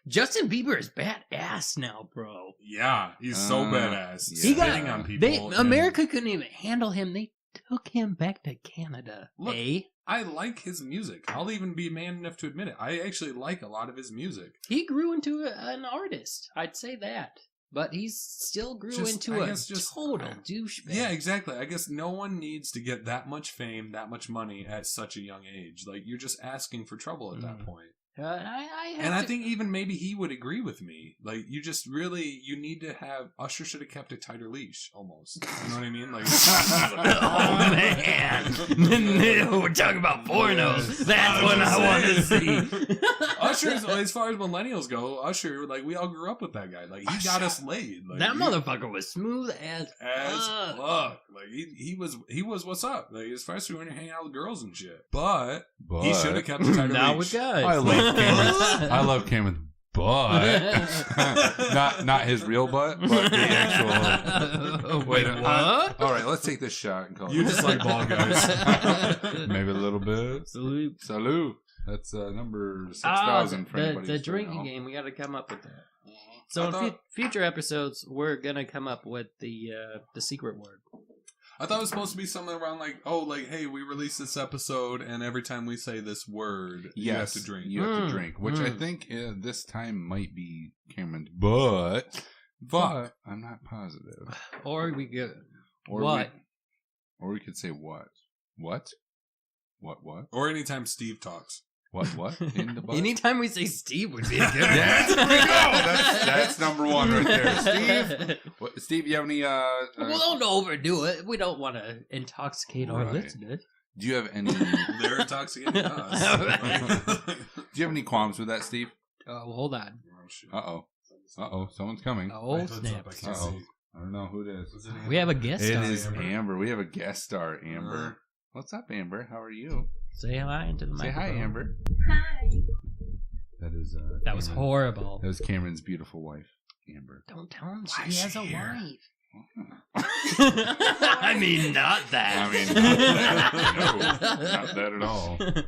Justin Bieber is badass now, bro. Yeah, he's so badass. yeah. He got- Spitting on people. and- America couldn't even handle him. They took him back to Canada. Look, eh? I like his music. I'll even be man enough to admit it. I actually like a lot of his music. He grew into an artist. I'd say that. But he still grew into I a guess total douchebag. Yeah, exactly. I guess no one needs to get that much fame, that much money at such a young age. Like, you're just asking for trouble at that point. I think even maybe he would agree with me. Like, you just really, you need to have, Usher should have kept a tighter leash, almost. You know what I mean? Like, Oh man, we're talking about pornos. That's what I want to see. Usher, as far as millennials go, Usher, like, we all grew up with that guy. Like, he got us laid. Like, That motherfucker was smooth as fuck. Like, he was what's up. Like, especially when you're hanging out with girls and shit. But he should have kept a tighter Now leash. with guys. I love Cameron. I love Cameron's butt. not his real butt, but the actual. Wait, what? All right, let's take this shot and call You it. just like ball guys. Maybe a little bit. Salute. Salute. That's number 6,000 for anybody. the who's still drinking at home. game. We got to come up with that. I So in thought- future episodes, we're gonna come up with the secret word. I thought it was supposed to be something around like, oh, like, hey, we released this episode, and every time we say this word, you have to drink. You have to drink, which I think this time might be Cameron's, but I'm not positive. Or we get Or what? Or we could say what? What? Or anytime Steve talks. What? In the butt? Anytime we say Steve would be a good That's, one. that's number one right there. Steve, you have any Well, don't overdo it. We don't want to intoxicate our Right. listeners. do you have any They're intoxicating us. do you have any qualms with that, Steve? Oh, hold on. Uh-oh, someone's coming. Oh, snap. Uh-oh. I don't know who it is. We have a guest It star. is Amber. We have a guest star, Amber. What's up, Amber? How are you? Say hi into the Say microphone. hi, Amber. Hi. That is That was Cameron. horrible. That was Cameron's beautiful wife, Amber. Don't tell him Why she is has she a here? wife. I mean, not that. I mean, not that. No, not that at all. Alright,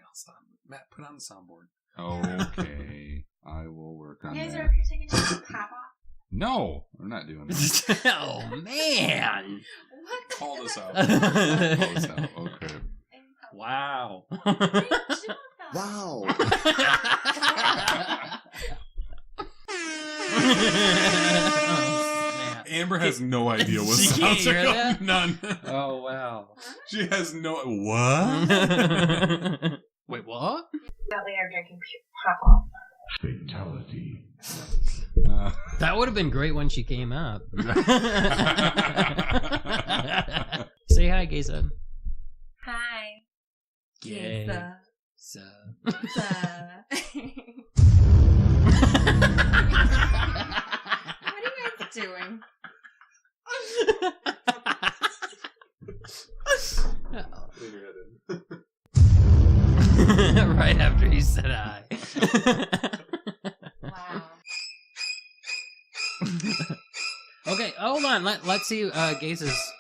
I'll stop. Matt, put on the soundboard. Okay, I will work on You guys that. are up here taking a pop off? No, we're not doing that. Oh, man. What the Call this out. Oh, so, okay. Wow. Wow. Oh, Amber has no idea what She sounds can't are hear going. that? None. oh, wow. She has no. What? Wait, what? That they are drinking pop off. Fatality. That would have been great when she came up. Say hi, Gayson. Hi. Yay. Pizza. So. Pizza. What are you guys doing? Right after you said hi. Wow. Okay, hold on. Let's see Gaze's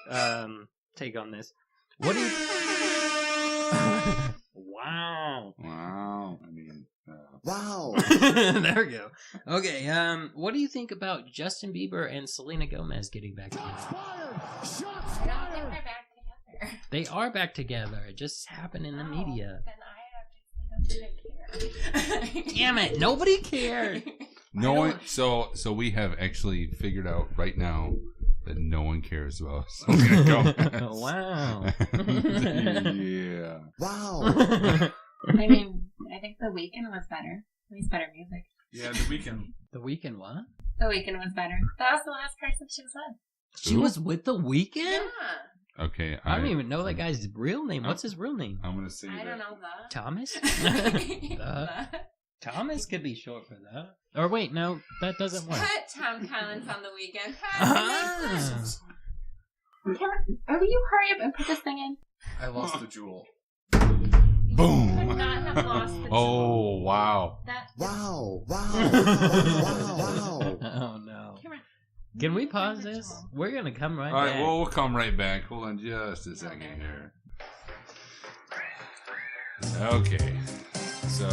take on this. What do you... Wow. Wow. I mean, Wow. There we go. Okay, what do you think about Justin Bieber and Selena Gomez getting back together? I don't think they're back together. They are back together. It just happened in the media. Then I obviously don't care. Damn it, nobody cared. no one. So we have actually figured out right now that no one cares about Selena Gomez. Wow. Yeah. Wow. I mean, I think The Weeknd was better. At least better music. Yeah, the weekend. The Weeknd, what? The Weeknd was better. That was the last person she was with. She was with The Weeknd? Yeah. Okay. I don't even know that guy's real name. What's his real name? I'm gonna say I that. don't know the. Thomas? The. Thomas could be short for that. Or wait, no, that doesn't work. Put Tom Collins on The Weeknd. Ah. Will you hurry up and put this thing in? I lost the jewel. Boom. You could not have lost the Oh wow. That. Wow. Wow. Wow. Oh no. Cameron, Can we pause this? We're gonna come right All right. back. Well, we'll come right back. Hold on just a second here. Okay. So,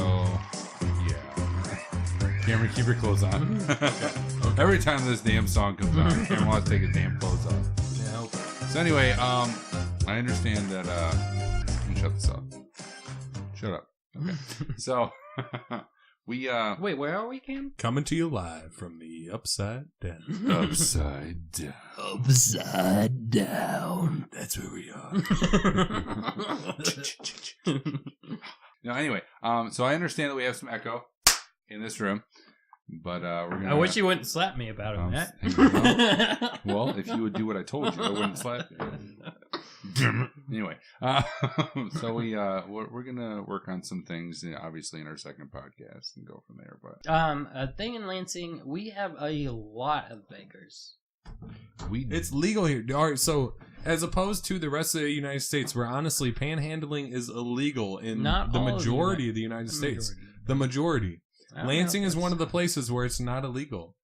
yeah. Cameron, keep your clothes on. Every time this damn song comes on, Cameron wants to take his damn clothes off. Nope. So anyway, I understand that. Let me shut this up. Shut up. Okay. So we Wait, where are we, Cam? Coming to you live from the Upside Down. upside down. Upside down. That's where we are. No, anyway, so I understand that we have some echo in this room, but we're gonna. I wish you wouldn't slap me about it, Matt. Well, if you would do what I told you, I wouldn't slap you. Anyway, so we're gonna work on some things, obviously, in our second podcast and go from there. But A thing in Lansing, we have a lot of bakers. It's legal here. All right, so as opposed to the rest of the United States, where honestly panhandling is illegal in Not the all of the majority of the United States. The majority. Lansing is one of the places where it's not illegal.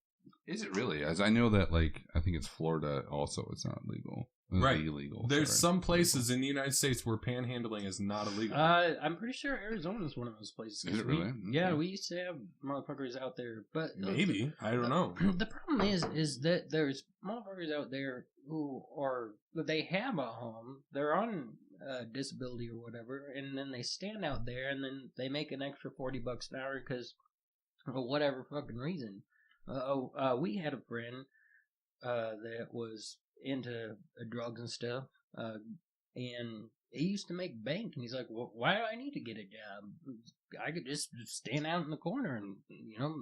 is it really? As I know that, like, I think it's Florida also. It's not legal. Right. illegal. There's sorry. some places in the United States where panhandling is not illegal. I'm pretty sure Arizona is one of those places. Is it We- really? Yeah, Okay. we used to have motherfuckers out there, but Maybe. I don't know. The problem is that there's motherfuckers out there who they have a home, they're on disability or whatever, and then they stand out there and then they make an extra $40 an hour because for whatever fucking reason. We had a friend that was into drugs and stuff, and he used to make bank, and he's like, well, why do I need to get a job? I could just stand out in the corner and,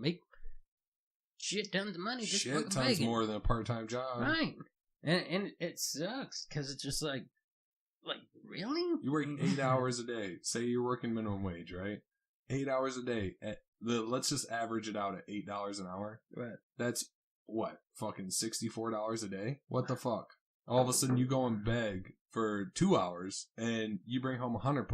make shit tons of money. Just Shit fucking tons begging. more than a part-time job. Right. And it sucks, because it's just like, really? You work 8 hours a day. Say you're working minimum wage, right? 8 hours a day. Let's just average it out at $8 an hour. Right. That's what? Fucking $64 a day? What the fuck? All of a sudden you go and beg for 2 hours and you bring home $100.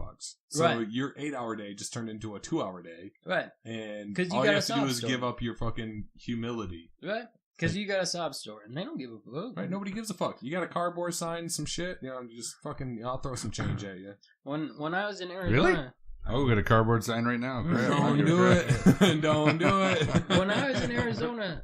So Right. your 8 hour day just turned into a 2 hour day. Right. And 'Cause you all got you a have to do sob is story. give up your fucking humility. Right. Because you got a sob story, and they don't give a fuck. Right? Nobody gives a fuck. You got a cardboard sign, some shit, just fucking, I'll throw some change at you. When I was in Arizona... Really? I'll go get a cardboard sign right now. Crap, I'll Don't give do crap. it. Don't do it. When I was in Arizona,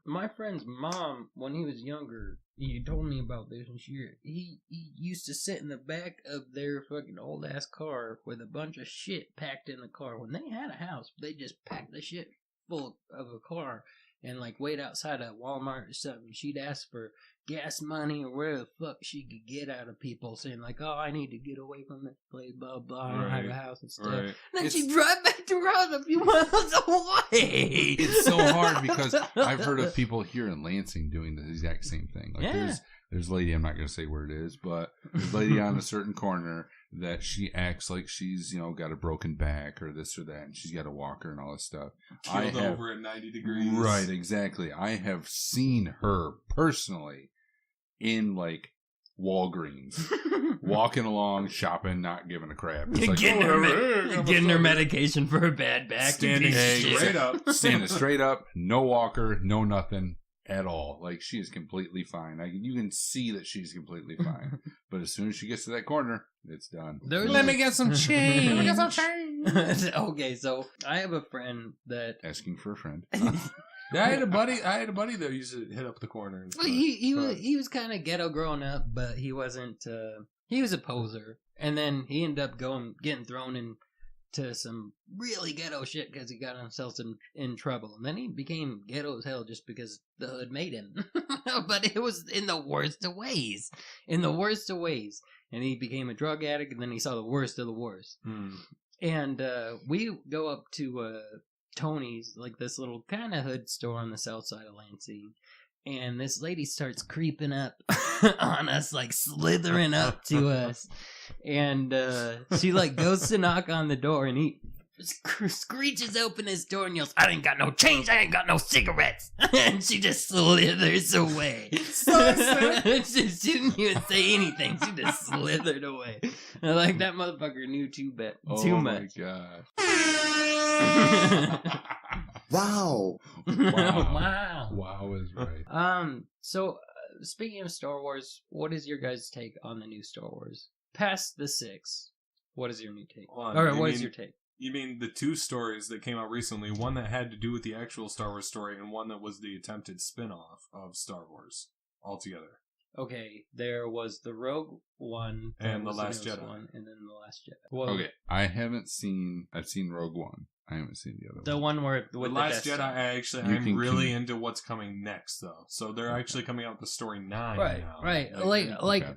my friend's mom, when he was younger, he told me about this, and he used to sit in the back of their fucking old ass car with a bunch of shit packed in the car. When they had a house, they just packed the shit full of a car and wait outside a Walmart or something. She'd ask for gas money or where the fuck she could get out of people, saying oh, I need to get away from this place, blah blah. I don't have a Right. house and stuff. Right. And then It's- she'd drive back to her house a few miles away. It's so hard because I've heard of people here in Lansing doing the exact same thing. Yeah. There's a lady, I'm not going to say where it is, but there's a lady on a certain corner that she acts like she's, got a broken back or this or that, and she's got a walker and all this stuff. Keeled over at 90 degrees. Right, exactly. I have seen her personally in Walgreens, walking along, shopping, not giving a crap. It's like, Getting "Oh, her, hey, I'm getting her sorry." medication for her bad back. Standing you piece of shit. straight up. Standing straight up, no walker, no nothing at all. She is completely fine. You can see that she's completely fine. But as soon as she gets to that corner, it's done. There's Let a- me get some change. Let me get some change. Okay, so I have a friend that Asking for a friend. Yeah, I had a buddy that used to hit up the corner. And well, he was kind of ghetto growing up, but he wasn't. He was a poser, and then he ended up getting thrown into some really ghetto shit because he got himself in trouble, and then he became ghetto as hell just because the hood made him. But it was in the worst of ways, and he became a drug addict, and then he saw the worst of the worst. And we go up to Tony's, this little kind of hood store on the south side of Lansing, and this lady starts creeping up on us, slithering up to us, and she goes to knock on the door, and he screeches open his door and yells, "I ain't got no change, I ain't got no cigarettes," and she just slithers away. She didn't even say anything, she just slithered away. And, that motherfucker knew too Oh my much. god. Wow. Wow. Wow is right. So speaking of Star Wars, what is your guys' take on the new Star Wars? Past the 6, what is your new take? Hold on, Or you what is mean- your take? You mean the two stories that came out recently? One that had to do with the actual Star Wars story, and one that was the attempted spin-off of Star Wars altogether. Okay, there was the Rogue One that And The was Last newest Jedi. one, and then the Last Jedi. Well, Okay, I've seen Rogue One. I haven't seen the other the one. one where The with Last Death Jedi, Star. You I'm can really con- into what's coming next, though. So they're actually coming out with the story 9 Right, now. right. Okay.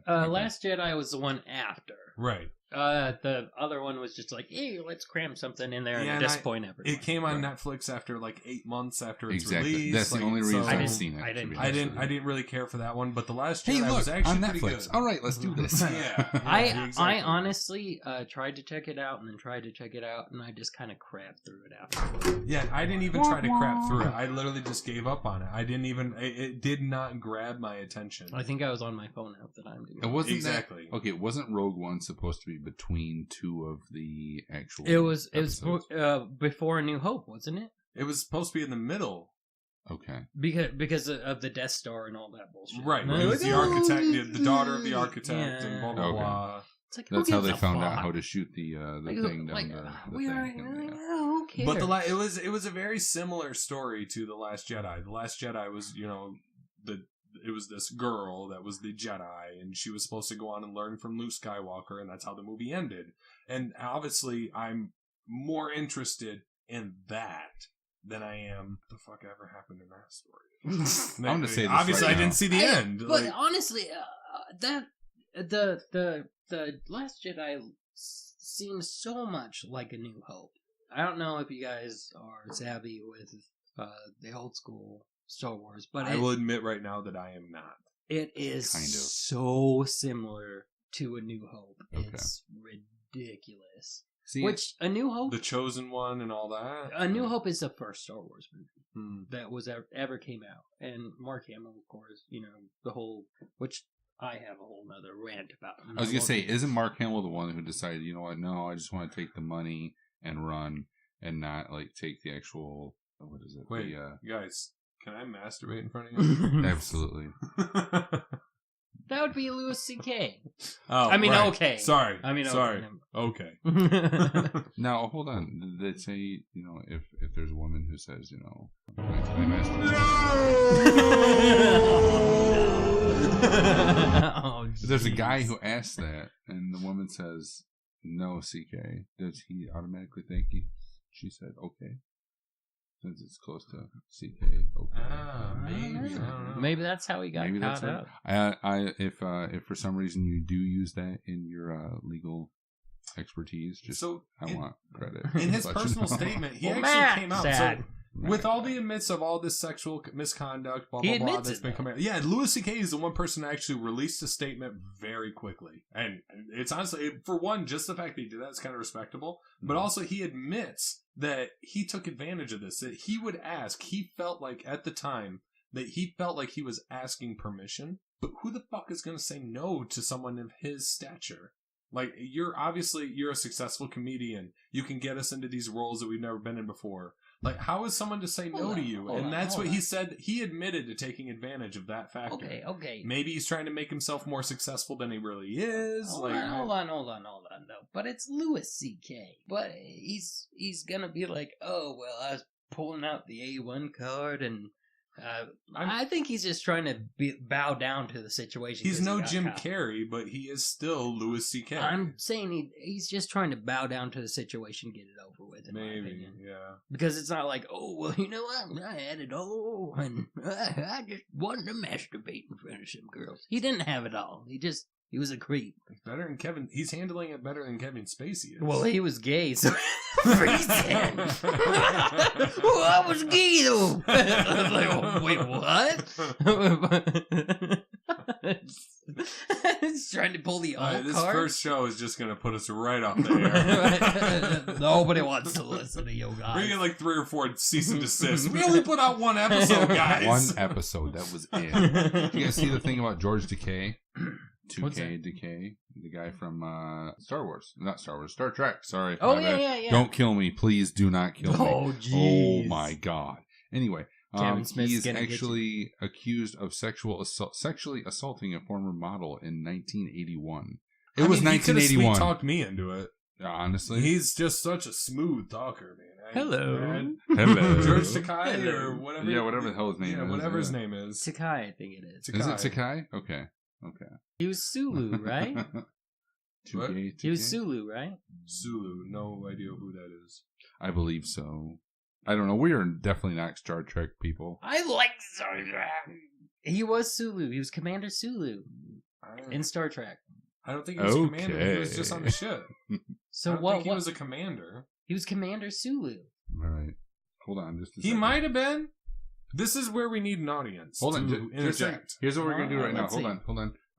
Last Jedi was the one after. Right. The other one was just hey, let's cram something in there Yeah, and and disappoint everyone. It came on Right. Netflix after 8 months after its Exactly. release. That's the only reason so- I've didn't- seen it. I to didn't- be I honest didn't. with I didn't really care for that one, but the Last you. Jedi Hey, was look, actually on pretty Netflix. good. All right, let's do this. Yeah. I exactly. honestly tried to check it out and then tried to check it out, and I just kind of crapped through it after. Yeah, I didn't even try to crap through it. I literally just gave up on it. I didn't even. It did not grab my attention. I think I was on my phone half the time. It wasn't Exactly. That, okay, wasn't Rogue One supposed to be between two of the actual? It was episodes? before A New Hope, wasn't it? It was supposed to be in the middle Okay. Because of the Death Star and all that bullshit. Right. And It they're was like, the "Oh, architect, the daughter of the architect, yeah." and blah blah Okay. blah. It's like, who That's how gives they a found out fuck? how to shoot the thing down the we thing. are. and, yeah. Who cares? But it was a very similar story to The Last Jedi. The Last Jedi was, it was this girl that was the Jedi, and she was supposed to go on and learn from Luke Skywalker, and that's how the movie ended. And obviously, I'm more interested in that than I am what the fuck ever happened in that story. I'm gonna say this obviously, right I now. didn't see the end. But Like, honestly, that the Last Jedi seems so much like A New Hope. I don't know if you guys are savvy with the old school Star Wars, but I will admit right now that I am not. it is Kind of. so similar to A New Hope. Okay. It's ridiculous. See, Which A New Hope, The Chosen One and all that. A New Hope is the first Star Wars movie Hmm. that was ever came out, and Mark Hamill, of course, the whole, which I have a whole nother rant about. I was gonna say, isn't Mark Hamill the one who decided, you know what? No, I just want to take the money and run, and not like take the actual. What is it? Wait, The, guys, can I masturbate in front of you? absolutely. That would be Louis C.K. Oh, I mean, right. okay. Sorry. I mean, sorry. okay. Okay. Now hold on. Did they say, if there's a woman who says, can I masturbate? Oh, If there's a jeez. guy who asks that, and the woman says no, CK, does he automatically think she said okay? Since it's close to CK, okay. Maybe. I don't know. Maybe that's how he got Maybe that's caught right. up. If for some reason you do use that in your legal expertise, just So, I want credit. in his Let you personal know. statement, he Well, actually Matt came out. said- So, with all the admits of all this sexual misconduct, blah, He blah, blah, admits that's it, been though. coming out. Yeah, Louis C.K. is the one person that actually released a statement very quickly. And it's honestly, for one, just the fact that he did that is kind of respectable. But also, he admits that he took advantage of this, that he would ask. He felt like, at the time, that he felt like he was asking permission. But who the fuck is going to say no to someone of his stature? Like, you're a successful comedian. You can get us into these roles that we've never been in before. Like, how is someone to say no to you? And that's what he said. He admitted to taking advantage of that factor. Okay. Maybe he's trying to make himself more successful than he really is. Hold on, though. But it's Louis C.K. But he's gonna be like, oh, well, I was pulling out the A1 card, and I think he's just trying to bow down to the situation. He's 'cause he no got Jim caught. Carrey, but he is still Louis C.K. I'm saying he's just trying to bow down to the situation, get it over with, in my Maybe, opinion. yeah. Because it's not like, oh, well, you know what? I had it all, and I just wanted to masturbate in front of some girls. He didn't have it all. He was a creep. Better than Kevin. He's handling it better than Kevin Spacey is. Well, he was gay, so reason. Well, I was gay though. I was like, oh, wait, what? He's trying to pull the alt this card. first show is just going to put us right off the air. Nobody wants to listen to you guys. We get like 3 or 4 cease and desist. We only put out 1 episode, guys. One episode, that was it. You guys see the thing about George Takei? What's 2K Decay, the guy from Star Trek. Sorry. Oh, my bad. yeah. Don't kill me, please. Do not kill me. Oh, jeez. Oh my god. Anyway, Kevin Smith's he's gonna get actually accused of sexually assaulting a former model in 1981. It was He could have 1981. sweet talked me into it. Honestly, He's just such a smooth talker, man. Hello. hello, George Takai Hello. or whatever. Yeah, whatever the hell his name is. Whatever his yeah. name is. Takai, I think it is. Is it Takai? Okay. He was Sulu, right? What? He was Sulu, right? Sulu. No idea who that is. I believe so. I don't know. We are definitely not Star Trek people. I like Star Trek. He was Sulu. He was Commander Sulu in Star Trek. I don't think he was a commander. He was just on the ship. So I don't what? think he was a commander. He was Commander Sulu. All right. Hold on just a He second. might have been. This is where we need an audience. Hold on. to Just a interject. second. Here's what we're going to do right now. Let's Hold see.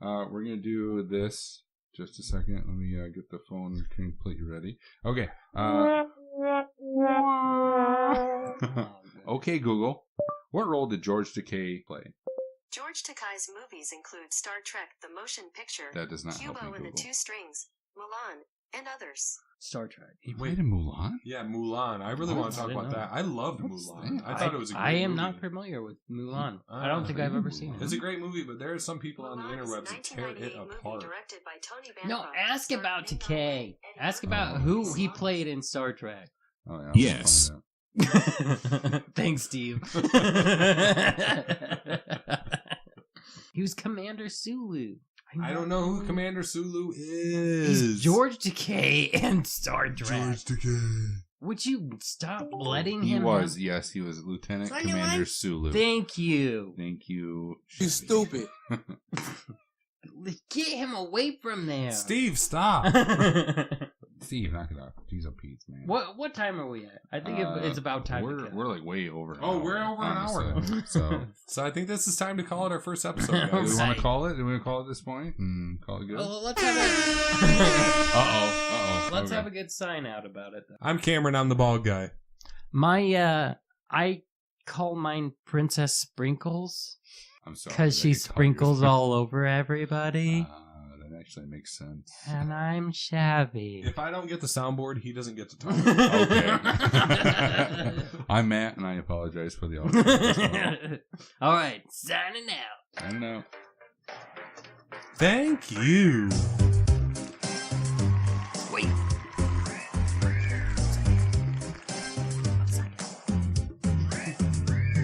on. We're going to do this. Just a second. Let me get the phone completely ready. Okay. Okay, Google. What role did George Takei play? George Takei's movies include Star Trek: The Motion Picture, That does not help me, Kubo and the Google. Two Strings, Mulan, and others. Star Trek. He played in Mulan? Yeah, Mulan. I really Oh, want to I talk didn't about know. that. I loved What's Mulan. that? I thought it was a great I am movie. not familiar with Mulan. I Ah, don't think I've ever seen It's it. a great movie, but there are some people on the Mulan is a interwebs that tear it 1998 movie apart. directed by Tony No, Bancroft, ask starring about Nick Takei. Nolte, Ask Eddie about Oh. who he played in Star Trek. Oh, yeah. Yes. Thanks, Steve. He was Commander Sulu. I don't know who Commander Sulu is. He's George Takei in Star Trek. Takei. Would you stop letting He him? was, yes, he was Lieutenant Commander Sulu. Thank you. Thank you. You stupid. Get him away from there. Steve, stop. Steve, knock it off. Jeez, Pete, man. What time are we at? I think it's about time. to cut. We're like way over. An Oh, hour, we're over an hour. honestly. So, So I think this is time to call it our first episode, do we guys. want to call it? Do we want to call it at this point? Call it good. Well, let's have a let's have a good sign out about it. Though. I'm Cameron. I'm the bald guy. My I call mine Princess Sprinkles I'm sorry. because that she I could call sprinkles yours. all over everybody, That actually makes sense. and I'm shabby. If I don't get the soundboard, he doesn't get to talk. Okay. I'm Matt, and I apologize for the audio. All right, signing out. I know. Thank you. Wait.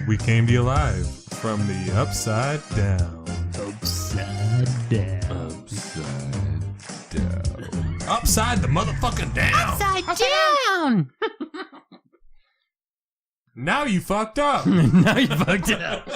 We came to you live from the Upside Down. Upside down. Upside down. Upside the motherfucking down. Upside down. Now you fucked up. Now you fucked it up.